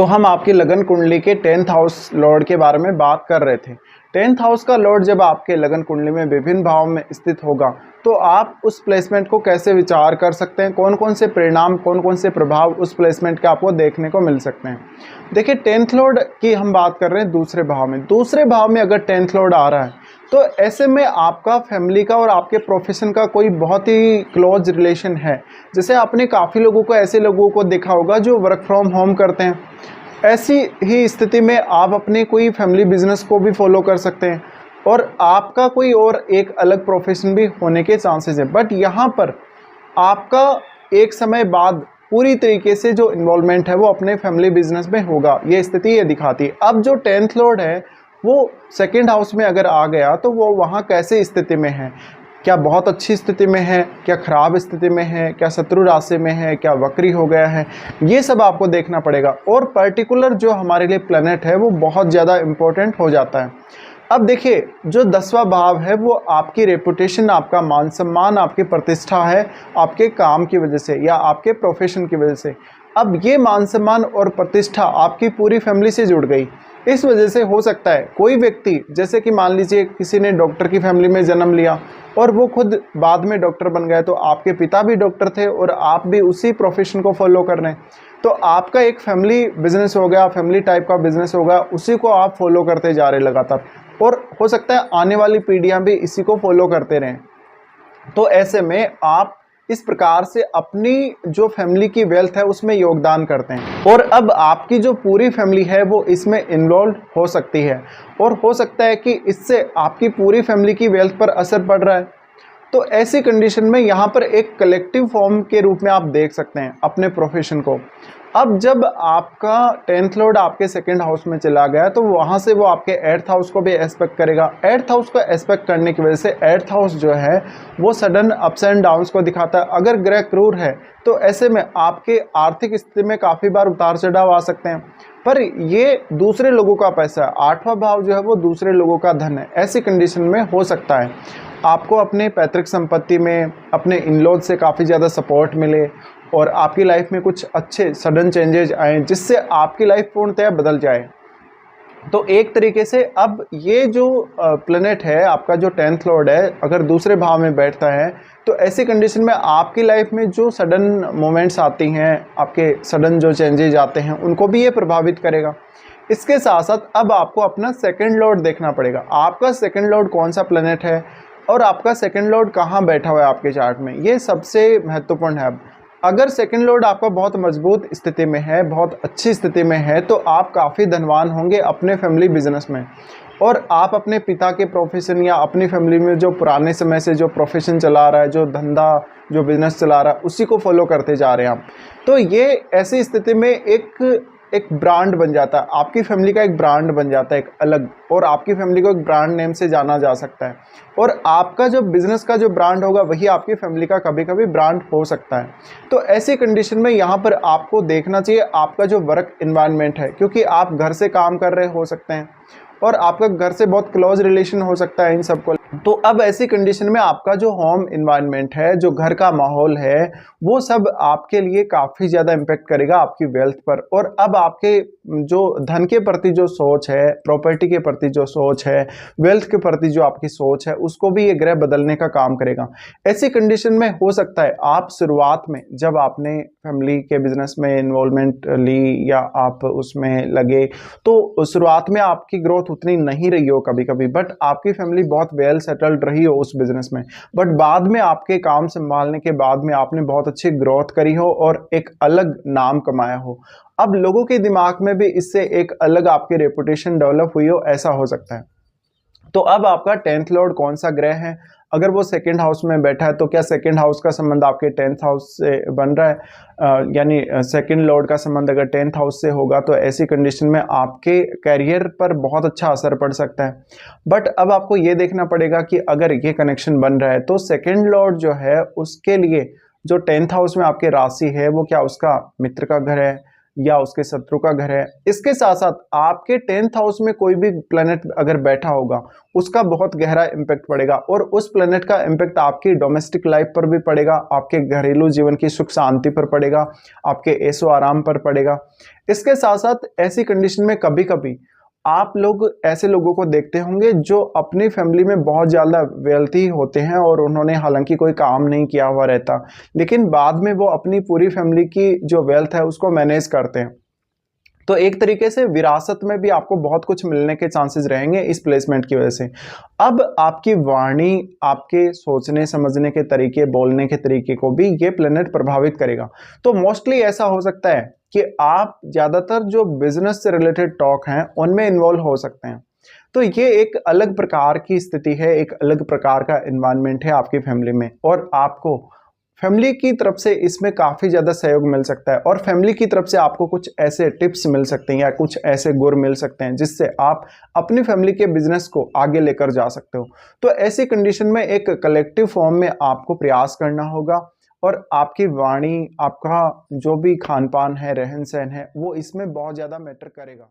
तो हम आपकी लगन कुंडली के 10th हाउस लॉर्ड के बारे में बात कर रहे थे। 10th हाउस का लॉर्ड जब आपके लगन कुंडली में विभिन्न भाव में स्थित होगा तो आप उस प्लेसमेंट को कैसे विचार कर सकते हैं, कौन कौन से परिणाम, कौन कौन से प्रभाव उस प्लेसमेंट के आपको देखने को मिल सकते हैं। देखिए 10th लॉर्ड की हम बात कर रहे हैं दूसरे भाव में। दूसरे भाव में अगर 10th लॉर्ड आ रहा है तो ऐसे में आपका फैमिली का और आपके प्रोफेशन का कोई बहुत ही क्लोज रिलेशन है। जैसे आपने काफ़ी लोगों को, ऐसे लोगों को देखा होगा जो वर्क फ्रॉम होम करते हैं। ऐसी ही स्थिति में आप अपने कोई फैमिली बिजनेस को भी फॉलो कर सकते हैं और आपका कोई और एक अलग प्रोफेशन भी होने के चांसेस है। बट यहाँ पर आपका एक समय बाद पूरी तरीके से जो इन्वॉल्वमेंट है वो अपने फैमिली बिजनेस में होगा, ये स्थिति ये दिखाती है। अब जो 10th लॉर्ड है वो सेकंड हाउस में अगर आ गया तो वो वहाँ कैसे स्थिति में है, क्या बहुत अच्छी स्थिति में है, क्या खराब स्थिति में है, क्या शत्रु राशि में है, क्या वक्री हो गया है, ये सब आपको देखना पड़ेगा। और पर्टिकुलर जो हमारे लिए प्लैनेट है वो बहुत ज़्यादा इम्पोर्टेंट हो जाता है। अब देखिए जो 10वां भाव है वो आपकी रेपुटेशन, आपका मान सम्मान, आपकी प्रतिष्ठा है आपके काम की वजह से या आपके प्रोफेशन की वजह से। अब ये मान सम्मान और प्रतिष्ठा आपकी पूरी फैमिली से जुड़ गई। इस वजह से हो सकता है कोई व्यक्ति, जैसे कि मान लीजिए किसी ने डॉक्टर की फैमिली में जन्म लिया और वो खुद बाद में डॉक्टर बन गए, तो आपके पिता भी डॉक्टर थे और आप भी उसी प्रोफेशन को फॉलो कर रहे हैं, तो आपका एक फैमिली बिजनेस हो गया, फैमिली टाइप का बिजनेस होगा, उसी को आप फॉलो करते जा रहे लगातार। और हो सकता है आने वाली पीढ़ियां भी इसी को फॉलो करते रहें। तो ऐसे में आप इस प्रकार से अपनी जो फैमिली की वेल्थ है उसमें योगदान करते हैं और अब आपकी जो पूरी फैमिली है वो इसमें इन्वॉल्व हो सकती है और हो सकता है कि इससे आपकी पूरी फैमिली की वेल्थ पर असर पड़ रहा है। तो ऐसी कंडीशन में यहाँ पर एक कलेक्टिव फॉर्म के रूप में आप देख सकते हैं अपने प्रोफेशन को। अब जब आपका 10th लॉर्ड आपके सेकंड हाउस में चला गया तो वहाँ से वो आपके 8th हाउस को भी एस्पेक्ट करेगा। 8th हाउस को एस्पेक्ट करने की वजह से 8th हाउस जो है वो सडन अप्स एंड डाउन्स को दिखाता है। अगर ग्रह क्रूर है तो ऐसे में आपके आर्थिक स्थिति में काफ़ी बार उतार चढ़ाव आ सकते हैं, पर ये दूसरे लोगों का पैसा है। 8वां भाव जो है वो दूसरे लोगों का धन है। ऐसी कंडीशन में हो सकता है आपको अपने पैतृक संपत्ति में अपने इन-लॉज से काफ़ी ज़्यादा सपोर्ट मिले और आपकी लाइफ में कुछ अच्छे सडन चेंजेज आए जिससे आपकी लाइफ पूर्णतः बदल जाए। तो एक तरीके से अब ये जो प्लैनेट है आपका जो 10th लॉर्ड है अगर दूसरे भाव में बैठता है तो ऐसी कंडीशन में आपकी लाइफ में जो सडन मोमेंट्स आती हैं, आपके सडन जो चेंजेज आते हैं उनको भी ये प्रभावित करेगा। इसके साथ साथ अब आपको अपना सेकंड लॉर्ड देखना पड़ेगा। आपका सेकंड लॉर्ड कौन सा प्लैनेट है और आपका सेकंड लॉर्ड कहाँ बैठा हुआ है आपके चार्ट में, ये सबसे महत्वपूर्ण है। अब अगर सेकंड लॉर्ड आपका बहुत मजबूत स्थिति में है, बहुत अच्छी स्थिति में है, तो आप काफ़ी धनवान होंगे अपने फैमिली बिजनेस में और आप अपने पिता के प्रोफेशन या अपनी फैमिली में जो पुराने समय से जो प्रोफेशन चला रहा है, जो धंधा, जो बिजनेस चला रहा है, उसी को फॉलो करते जा रहे हैं आप। तो ये ऐसी स्थिति में एक ब्रांड बन जाता है, आपकी फैमिली का एक ब्रांड बन जाता है एक अलग, और आपकी फैमिली को एक ब्रांड नेम से जाना जा सकता है और आपका जो बिजनेस का जो ब्रांड होगा वही आपकी फैमिली का कभी कभी ब्रांड हो सकता है। तो ऐसी कंडीशन में यहाँ पर आपको देखना चाहिए आपका जो वर्क एनवायरनमेंट है, क्योंकि आप घर से काम कर रहे हो सकते हैं और आपका घर से बहुत क्लोज रिलेशन हो सकता है इन सबको। तो अब ऐसी कंडीशन में आपका जो होम एनवायरनमेंट है, जो घर का माहौल है, वो सब आपके लिए काफ़ी ज़्यादा इम्पेक्ट करेगा आपकी वेल्थ पर। और अब आपके जो धन के प्रति जो सोच है, प्रॉपर्टी के प्रति जो सोच है, वेल्थ के प्रति जो आपकी सोच है, उसको भी ये ग्रह बदलने का काम करेगा। ऐसी कंडीशन में हो सकता है आप शुरुआत में जब आपने फैमिली के बिजनेस में इन्वॉल्वमेंट ली या आप उसमें लगे तो शुरुआत में आपकी ग्रोथ उतनी नहीं रही हो कभी कभी, बट आपकी फैमिली बहुत वेल सेटल्ड रही हो उस बिजनेस में, बट बाद में आपके काम संभालने के बाद में आपने बहुत अच्छी ग्रोथ करी हो और एक अलग नाम कमाया हो। अब लोगों के दिमाग में भी इससे एक अलग आपकी रेपुटेशन डेवलप हुई हो, ऐसा हो सकता है। तो अब आपका 10th लॉर्ड कौन सा ग्रह है, अगर वो सेकंड हाउस में बैठा है तो क्या सेकंड हाउस का संबंध आपके 10th हाउस से बन रहा है, यानी सेकंड लॉर्ड का संबंध अगर 10th हाउस से होगा तो ऐसी कंडीशन में आपके करियर पर बहुत अच्छा असर पड़ सकता है। बट अब आपको ये देखना पड़ेगा कि अगर ये कनेक्शन बन रहा है तो सेकंड लॉर्ड जो है उसके लिए जो 10th हाउस में आपके राशि है वो क्या उसका मित्र का घर है या उसके शत्रु का घर है। इसके साथ साथ आपके 10th हाउस में कोई भी प्लेनेट अगर बैठा होगा उसका बहुत गहरा इम्पैक्ट पड़ेगा, और उस प्लेनेट का इम्पैक्ट आपकी डोमेस्टिक लाइफ पर भी पड़ेगा, आपके घरेलू जीवन की सुख शांति पर पड़ेगा, आपके ऐशो आराम पर पड़ेगा। इसके साथ साथ ऐसी कंडीशन में कभी कभी आप लोग ऐसे लोगों को देखते होंगे जो अपनी फैमिली में बहुत ज़्यादा वेल्थी होते हैं और उन्होंने हालांकि कोई काम नहीं किया हुआ रहता, लेकिन बाद में वो अपनी पूरी फैमिली की जो वेल्थ है उसको मैनेज करते हैं। तो एक तरीके से विरासत में भी आपको बहुत कुछ मिलने के चांसेस रहेंगे इस प्लेसमेंट की वजह से। अब आपकी वाणी, आपके सोचने समझने के तरीके, बोलने के तरीके को भी ये प्लेनेट प्रभावित करेगा। तो मोस्टली ऐसा हो सकता है कि आप ज़्यादातर जो बिजनेस से रिलेटेड टॉक हैं उनमें इन्वॉल्व हो सकते हैं। तो ये एक अलग प्रकार की स्थिति है, एक अलग प्रकार का एनवायरनमेंट है आपकी फैमिली में, और आपको फैमिली की तरफ से इसमें काफ़ी ज़्यादा सहयोग मिल सकता है, और फैमिली की तरफ से आपको कुछ ऐसे टिप्स मिल सकते हैं या कुछ ऐसे गुर मिल सकते हैं जिससे आप अपनी फैमिली के बिजनेस को आगे लेकर जा सकते हो। तो ऐसी कंडीशन में एक कलेक्टिव फॉर्म में आपको प्रयास करना होगा, और आपकी वाणी, आपका जो भी खान पान है, रहन सहन है, वो इसमें बहुत ज़्यादा मैटर करेगा।